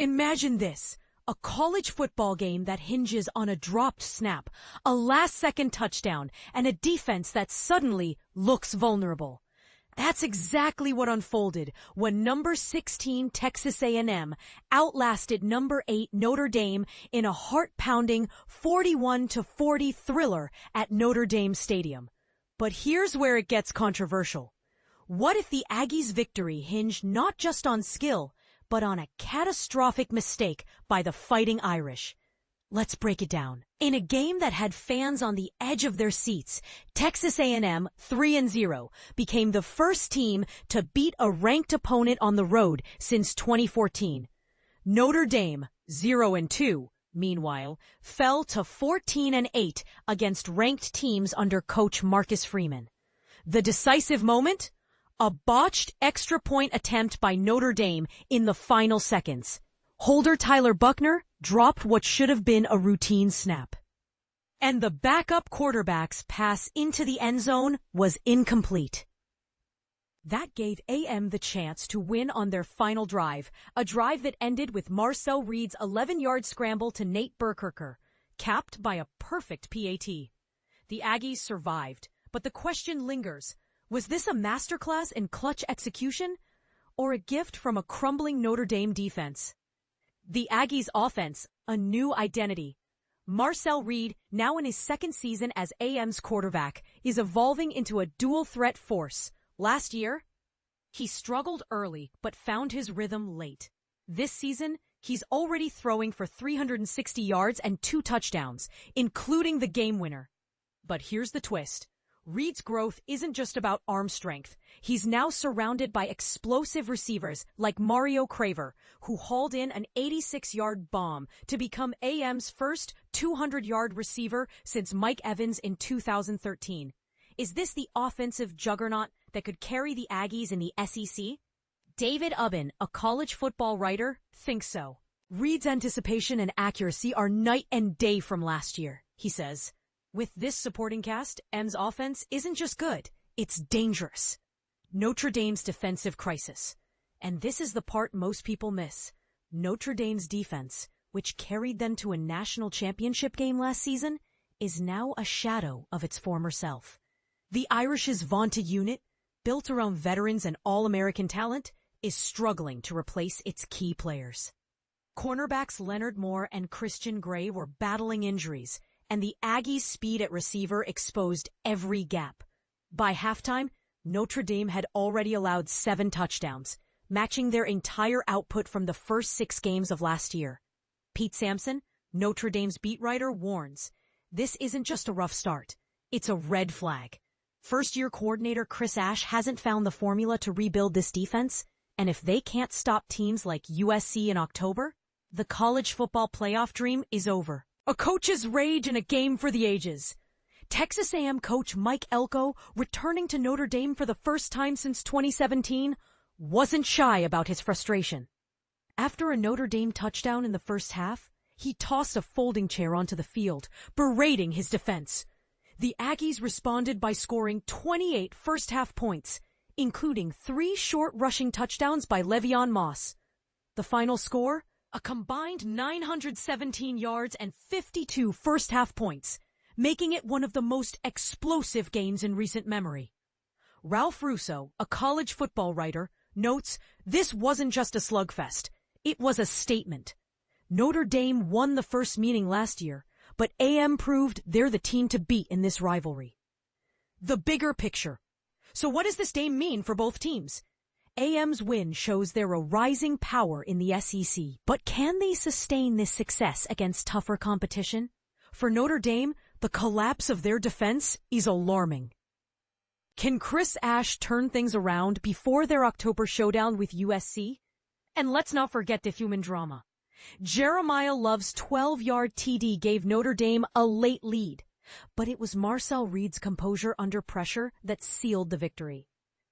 Imagine this, a college football game that hinges on a dropped snap, a last-second touchdown, and a defense that suddenly looks vulnerable. That's exactly what unfolded when number 16 Texas A&M outlasted number 8 Notre Dame in a heart-pounding 41-40 thriller at Notre Dame Stadium. But here's where it gets controversial. What if the Aggies' victory hinged not just on skill, but on a catastrophic mistake by the Fighting Irish? Let's break it down. In a game that had fans on the edge of their seats, Texas A&M, 3-0, became the first team to beat a ranked opponent on the road since 2014. Notre Dame, 0-2, meanwhile, fell to 14-8 against ranked teams under coach Marcus Freeman. The decisive moment? A botched extra point attempt by Notre Dame in the final seconds. Holder Tyler Buckner dropped what should have been a routine snap. And the backup quarterback's pass into the end zone was incomplete. That gave AM the chance to win on their final drive, a drive that ended with Marcel Reed's 11-yard scramble to Nate Burkirker, capped by a perfect PAT. The Aggies survived, but the question lingers. Was this a masterclass in clutch execution, or a gift from a crumbling Notre Dame defense? The Aggies' offense, a new identity. Marcel Reed, now in his second season as AM's quarterback, is evolving into a dual-threat force. Last year, he struggled early but found his rhythm late. This season, he's already throwing for 360 yards and 2 touchdowns, including the game winner. But here's the twist. Reed's growth isn't just about arm strength. He's now surrounded by explosive receivers like Mario Craver, who hauled in an 86-yard bomb to become AM's first 200-yard receiver since Mike Evans in 2013. Is this the offensive juggernaut that could carry the Aggies in the SEC? David Ubben, a college football writer, thinks so. Reed's anticipation and accuracy are night and day from last year, he says. With this supporting cast, M's offense isn't just good, it's dangerous. Notre Dame's defensive crisis. And this is the part most people miss. Notre Dame's defense, which carried them to a national championship game last season, is now a shadow of its former self. The Irish's vaunted unit, built around veterans and all-American talent, is struggling to replace its key players. Cornerbacks Leonard Moore and Christian Gray were battling injuries, and the Aggies' speed at receiver exposed every gap. By halftime, Notre Dame had already allowed 7 touchdowns, matching their entire output from the first 6 games of last year. Pete Sampson, Notre Dame's beat writer, warns, this isn't just a rough start, it's a red flag. First-year coordinator Chris Ash hasn't found the formula to rebuild this defense, and if they can't stop teams like USC in October, the college football playoff dream is over. A coach's rage in a game for the ages. Texas A&M coach Mike Elko, returning to Notre Dame for the first time since 2017, wasn't shy about his frustration. After a Notre Dame touchdown in the first half, he tossed a folding chair onto the field, berating his defense. The Aggies responded by scoring 28 first-half points, including 3 short rushing touchdowns by Le'Veon Moss. The final score? A combined 917 yards and 52 first-half points, making it one of the most explosive games in recent memory. Ralph Russo, a college football writer, notes, this wasn't just a slugfest, it was a statement. Notre Dame won the first meeting last year, but AM proved they're the team to beat in this rivalry. The bigger picture. So what does this game mean for both teams? AM's win shows they're a rising power in the SEC, but can they sustain this success against tougher competition? For Notre Dame, the collapse of their defense is alarming. Can Chris Ash turn things around before their October showdown with USC? And let's not forget the human drama. Jeremiah Love's 12-yard TD gave Notre Dame a late lead, but it was Marcel Reed's composure under pressure that sealed the victory.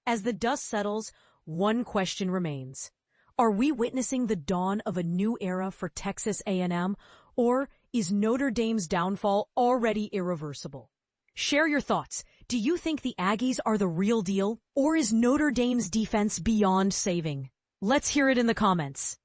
As the dust settles, one question remains. Are we witnessing the dawn of a new era for Texas A&M, or is Notre Dame's downfall already irreversible? Share your thoughts. Do you think the Aggies are the real deal, or is Notre Dame's defense beyond saving? Let's hear it in the comments.